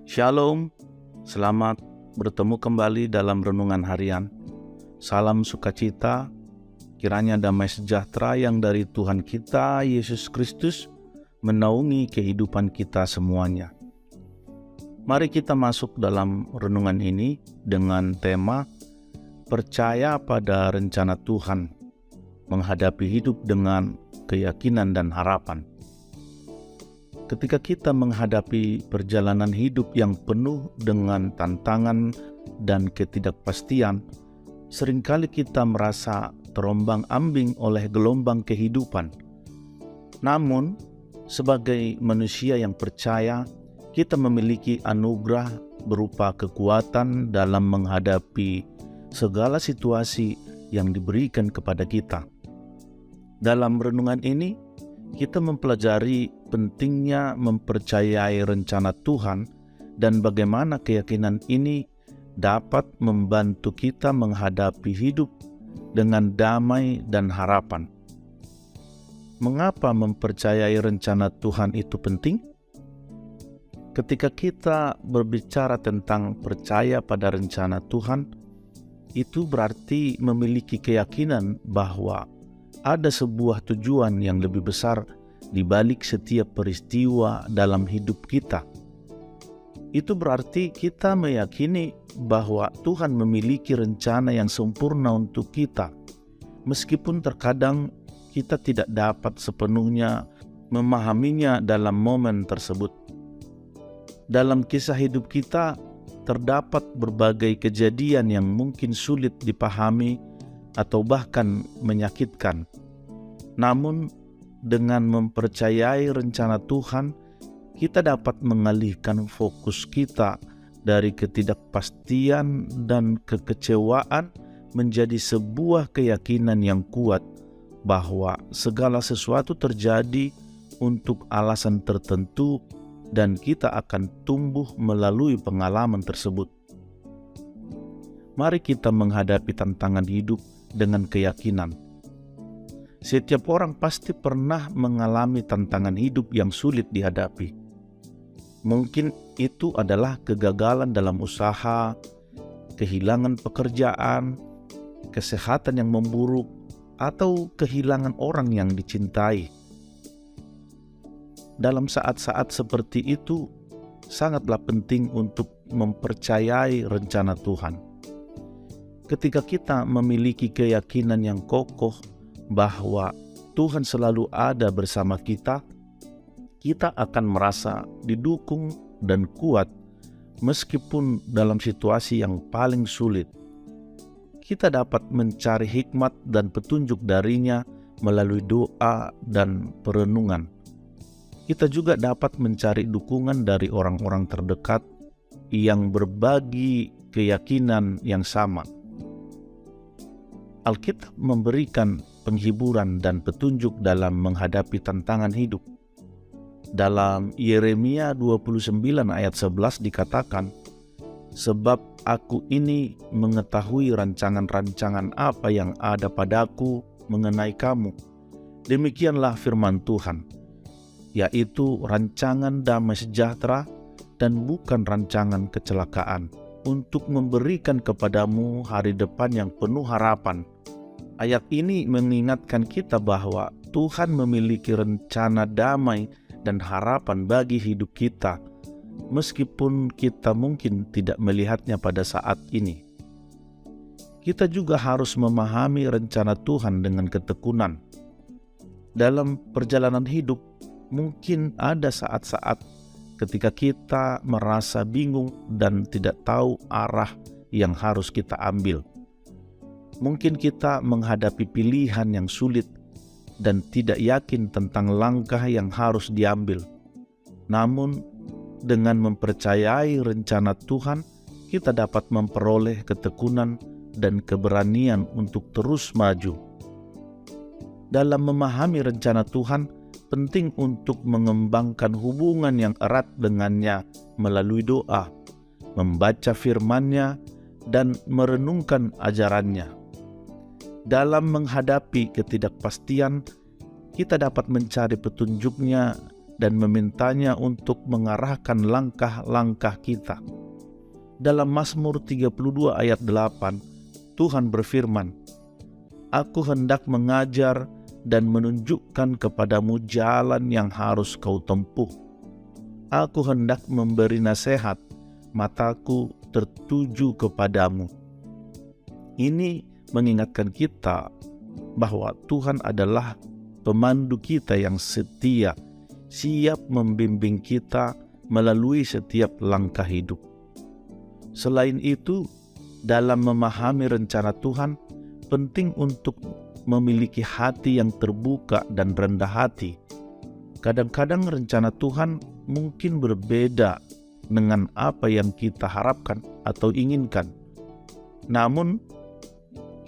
Shalom, selamat bertemu kembali dalam renungan harian. Salam sukacita, kiranya damai sejahtera yang dari Tuhan kita Yesus Kristus menaungi kehidupan kita semuanya. Mari kita masuk dalam renungan ini dengan tema percaya pada rencana Tuhan, menghadapi hidup dengan keyakinan dan harapan. Ketika kita menghadapi perjalanan hidup yang penuh dengan tantangan dan ketidakpastian, seringkali kita merasa terombang-ambing oleh gelombang kehidupan. Namun, sebagai manusia yang percaya, kita memiliki anugerah berupa kekuatan dalam menghadapi segala situasi yang diberikan kepada kita. Dalam renungan ini, kita mempelajari pentingnya mempercayai rencana Tuhan dan bagaimana keyakinan ini dapat membantu kita menghadapi hidup dengan damai dan harapan. Mengapa mempercayai rencana Tuhan itu penting? Ketika kita berbicara tentang percaya pada rencana Tuhan, itu berarti memiliki keyakinan bahwa ada sebuah tujuan yang lebih besar di balik setiap peristiwa dalam hidup kita. Itu berarti kita meyakini bahwa Tuhan memiliki rencana yang sempurna untuk kita, meskipun terkadang kita tidak dapat sepenuhnya memahaminya dalam momen tersebut. Dalam kisah hidup kita, terdapat berbagai kejadian yang mungkin sulit dipahami atau bahkan menyakitkan. Namun, dengan mempercayai rencana Tuhan, kita dapat mengalihkan fokus kita dari ketidakpastian dan kekecewaan menjadi sebuah keyakinan yang kuat bahwa segala sesuatu terjadi untuk alasan tertentu dan kita akan tumbuh melalui pengalaman tersebut. Mari kita menghadapi tantangan hidup dengan keyakinan. Setiap orang pasti pernah mengalami tantangan hidup yang sulit dihadapi. Mungkin itu adalah kegagalan dalam usaha, kehilangan pekerjaan, kesehatan yang memburuk, atau kehilangan orang yang dicintai. Dalam saat-saat seperti itu, sangatlah penting untuk mempercayai rencana Tuhan. Ketika kita memiliki keyakinan yang kokoh bahwa Tuhan selalu ada bersama kita, kita akan merasa didukung dan kuat meskipun dalam situasi yang paling sulit. Kita dapat mencari hikmat dan petunjuk darinya melalui doa dan perenungan. Kita juga dapat mencari dukungan dari orang-orang terdekat yang berbagi keyakinan yang sama. Alkitab memberikan penghiburan dan petunjuk dalam menghadapi tantangan hidup. Dalam Yeremia 29 ayat 11 dikatakan, "Sebab aku ini mengetahui rancangan-rancangan apa yang ada padaku mengenai kamu. Demikianlah firman Tuhan, yaitu rancangan damai sejahtera dan bukan rancangan kecelakaan, untuk memberikan kepadamu hari depan yang penuh harapan." Ayat ini mengingatkan kita bahwa Tuhan memiliki rencana damai dan harapan bagi hidup kita, meskipun kita mungkin tidak melihatnya pada saat ini. Kita juga harus memahami rencana Tuhan dengan ketekunan. Dalam perjalanan hidup, mungkin ada saat-saat ketika kita merasa bingung dan tidak tahu arah yang harus kita ambil. Mungkin kita menghadapi pilihan yang sulit dan tidak yakin tentang langkah yang harus diambil. Namun, dengan mempercayai rencana Tuhan, kita dapat memperoleh ketekunan dan keberanian untuk terus maju. Dalam memahami rencana Tuhan, penting untuk mengembangkan hubungan yang erat dengannya melalui doa, membaca firman-Nya, dan merenungkan ajarannya. Dalam menghadapi ketidakpastian, kita dapat mencari petunjuk-Nya dan memintanya untuk mengarahkan langkah-langkah kita. Dalam Mazmur 32 ayat 8, Tuhan berfirman, "Aku hendak mengajar dan menunjukkan kepadamu jalan yang harus kau tempuh. Aku hendak memberi nasihat, mataku tertuju kepadamu." Ini mengingatkan kita bahwa Tuhan adalah pemandu kita yang setia, siap membimbing kita melalui setiap langkah hidup. Selain itu, dalam memahami rencana Tuhan, penting untuk memiliki hati yang terbuka dan rendah hati. Kadang-kadang rencana Tuhan mungkin berbeda dengan apa yang kita harapkan atau inginkan. Namun,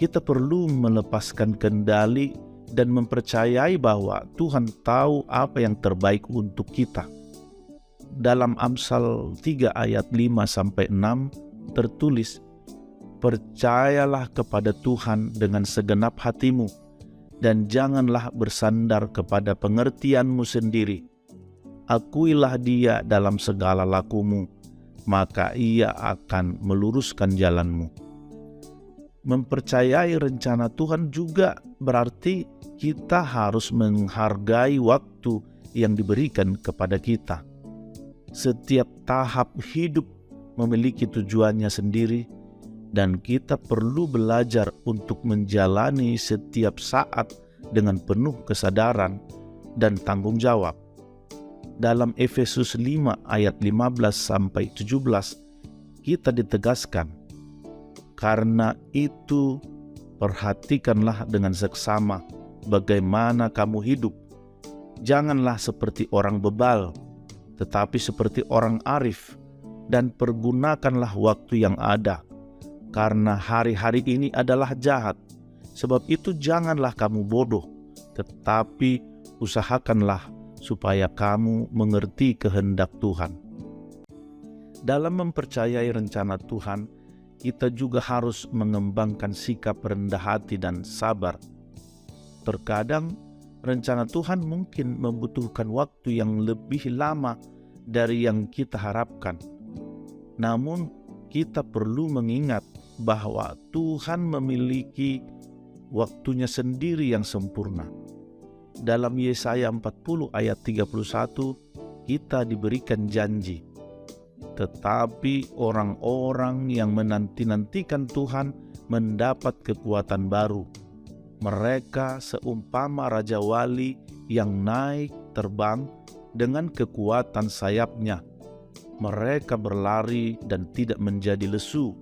kita perlu melepaskan kendali dan mempercayai bahwa Tuhan tahu apa yang terbaik untuk kita. Dalam Amsal 3 ayat 5-6 tertulis, "Percayalah kepada Tuhan dengan segenap hatimu, dan janganlah bersandar kepada pengertianmu sendiri. Akuilah Dia dalam segala lakumu, maka Ia akan meluruskan jalanmu." Mempercayai rencana Tuhan juga berarti kita harus menghargai waktu yang diberikan kepada kita. Setiap tahap hidup memiliki tujuannya sendiri, dan kita perlu belajar untuk menjalani setiap saat dengan penuh kesadaran dan tanggung jawab. Dalam Efesus 5 ayat 15-17 kita ditegaskan, "Karena itu perhatikanlah dengan seksama bagaimana kamu hidup. Janganlah seperti orang bebal, tetapi seperti orang arif, dan pergunakanlah waktu yang ada, karena hari-hari ini adalah jahat. Sebab itu janganlah kamu bodoh, tetapi usahakanlah supaya kamu mengerti kehendak Tuhan." Dalam mempercayai rencana Tuhan, kita juga harus mengembangkan sikap rendah hati dan sabar. Terkadang rencana Tuhan mungkin membutuhkan waktu yang lebih lama dari yang kita harapkan. Namun, kita perlu mengingat bahwa Tuhan memiliki waktunya sendiri yang sempurna. Dalam Yesaya 40 ayat 31, kita diberikan janji, "Tetapi orang-orang yang menanti-nantikan Tuhan mendapat kekuatan baru. Mereka seumpama Raja Wali yang naik terbang dengan kekuatan sayapnya. Mereka berlari dan tidak menjadi lesu.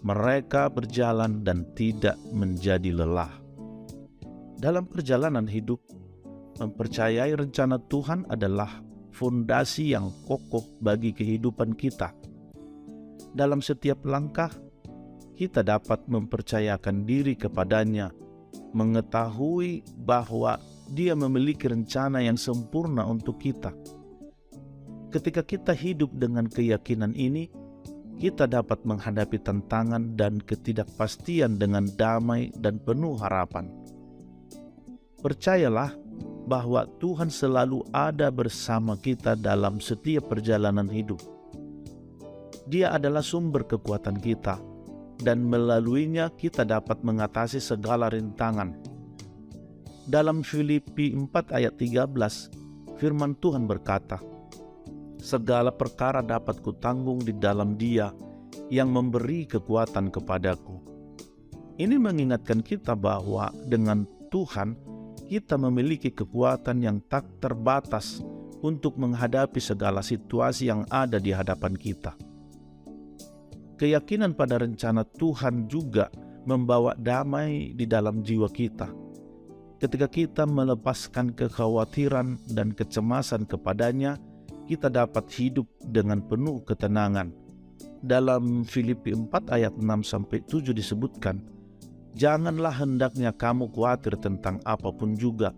Mereka berjalan dan tidak menjadi lelah." Dalam perjalanan hidup, mempercayai rencana Tuhan adalah fondasi yang kokoh bagi kehidupan kita. Dalam setiap langkah, kita dapat mempercayakan diri kepadanya, mengetahui bahwa Dia memiliki rencana yang sempurna untuk kita. Ketika kita hidup dengan keyakinan ini, kita dapat menghadapi tantangan dan ketidakpastian dengan damai dan penuh harapan. Percayalah bahwa Tuhan selalu ada bersama kita dalam setiap perjalanan hidup. Dia adalah sumber kekuatan kita, dan melaluinya kita dapat mengatasi segala rintangan. Dalam Filipi 4 ayat 13, firman Tuhan berkata, "Segala perkara dapat kutanggung di dalam Dia yang memberi kekuatan kepadaku." Ini mengingatkan kita bahwa dengan Tuhan, kita memiliki kekuatan yang tak terbatas untuk menghadapi segala situasi yang ada di hadapan kita. Keyakinan pada rencana Tuhan juga membawa damai di dalam jiwa kita. Ketika kita melepaskan kekhawatiran dan kecemasan kepadanya, kita dapat hidup dengan penuh ketenangan. Dalam Filipi 4 ayat 6-7 disebutkan, "Janganlah hendaknya kamu khawatir tentang apapun juga,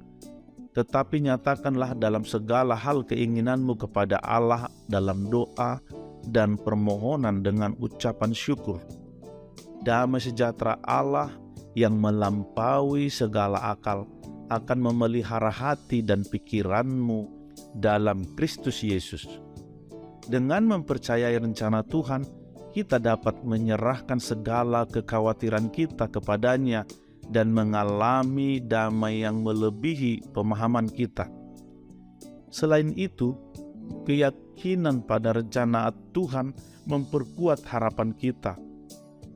tetapi nyatakanlah dalam segala hal keinginanmu kepada Allah dalam doa dan permohonan dengan ucapan syukur. Damai sejahtera Allah yang melampaui segala akal akan memelihara hati dan pikiranmu dalam Kristus Yesus. Dengan mempercayai rencana Tuhan, kita dapat menyerahkan segala kekhawatiran kita kepadanya dan mengalami damai yang melebihi pemahaman kita. Selain itu, keyakinan pada rencana Tuhan memperkuat harapan kita.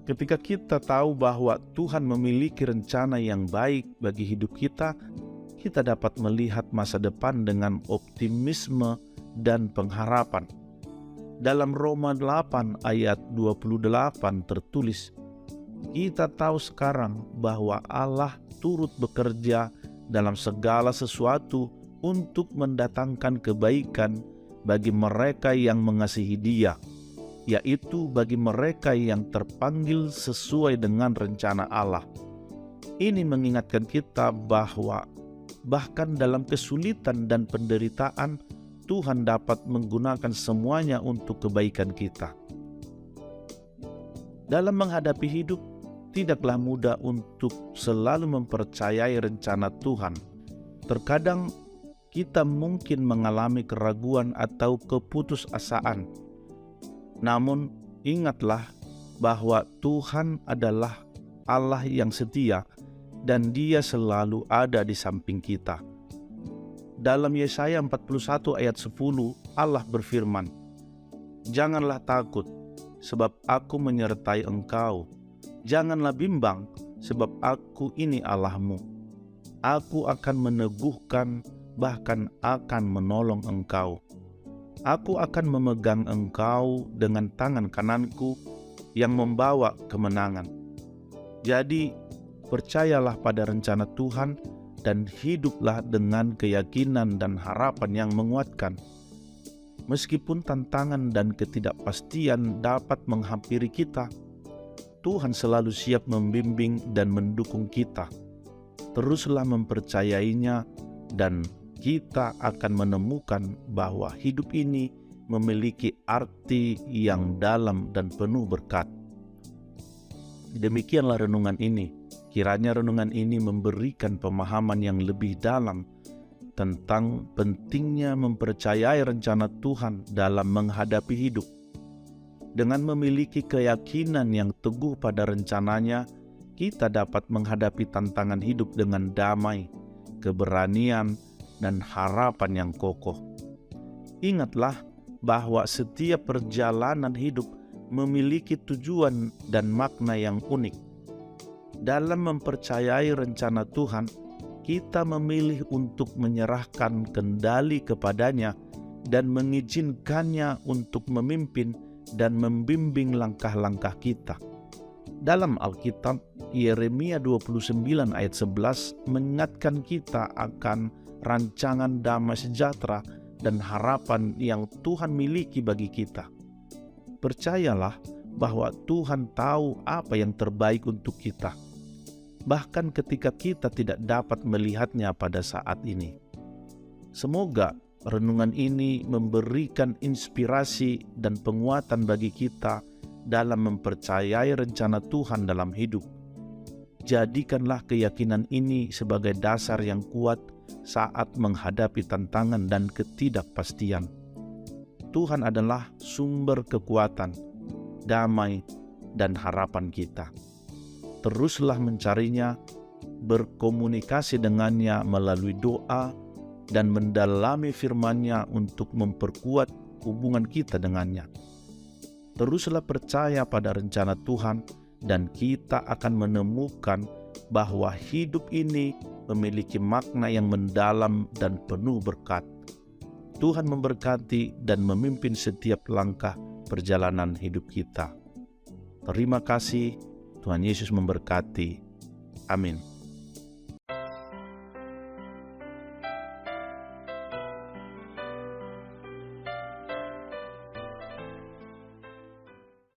Ketika kita tahu bahwa Tuhan memiliki rencana yang baik bagi hidup kita, kita dapat melihat masa depan dengan optimisme dan pengharapan. Dalam Roma 8 ayat 28 tertulis, kita tahu sekarang bahwa Allah turut bekerja dalam segala sesuatu untuk mendatangkan kebaikan bagi mereka yang mengasihi Dia, yaitu bagi mereka yang terpanggil sesuai dengan rencana Allah. Ini mengingatkan kita bahwa bahkan dalam kesulitan dan penderitaan, Tuhan dapat menggunakan semuanya untuk kebaikan kita. Dalam menghadapi hidup, tidaklah mudah untuk selalu mempercayai rencana Tuhan. Terkadang kita mungkin mengalami keraguan atau keputusasaan. Namun, ingatlah bahwa Tuhan adalah Allah yang setia dan Dia selalu ada di samping kita. Dalam Yesaya 41 ayat 10, Allah berfirman, "Janganlah takut, sebab aku menyertai engkau. Janganlah bimbang, sebab aku ini Allahmu. Aku akan meneguhkan, bahkan akan menolong engkau. Aku akan memegang engkau dengan tangan kananku yang membawa kemenangan." Jadi, percayalah pada rencana Tuhan dan hiduplah dengan keyakinan dan harapan yang menguatkan. Meskipun tantangan dan ketidakpastian dapat menghampiri kita, Tuhan selalu siap membimbing dan mendukung kita. Teruslah mempercayainya dan kita akan menemukan bahwa hidup ini memiliki arti yang dalam dan penuh berkat. Demikianlah renungan ini. Kiranya renungan ini memberikan pemahaman yang lebih dalam tentang pentingnya mempercayai rencana Tuhan dalam menghadapi hidup. Dengan memiliki keyakinan yang teguh pada rencananya, kita dapat menghadapi tantangan hidup dengan damai, keberanian, dan harapan yang kokoh. Ingatlah bahwa setiap perjalanan hidup memiliki tujuan dan makna yang unik. Dalam mempercayai rencana Tuhan, kita memilih untuk menyerahkan kendali kepadanya dan mengizinkannya untuk memimpin dan membimbing langkah-langkah kita. Dalam Alkitab, Yeremia 29 ayat 11 mengingatkan kita akan rancangan damai sejahtera dan harapan yang Tuhan miliki bagi kita. Percayalah bahwa Tuhan tahu apa yang terbaik untuk kita, bahkan ketika kita tidak dapat melihatnya pada saat ini. Semoga renungan ini memberikan inspirasi dan penguatan bagi kita dalam mempercayai rencana Tuhan dalam hidup. Jadikanlah keyakinan ini sebagai dasar yang kuat saat menghadapi tantangan dan ketidakpastian. Tuhan adalah sumber kekuatan, damai, dan harapan kita. Teruslah mencarinya, berkomunikasi dengannya melalui doa, dan mendalami firman-Nya untuk memperkuat hubungan kita dengannya. Teruslah percaya pada rencana Tuhan, dan kita akan menemukan bahwa hidup ini memiliki makna yang mendalam dan penuh berkat. Tuhan memberkati dan memimpin setiap langkah perjalanan hidup kita. Terima kasih, Tuhan Yesus memberkati. Amin.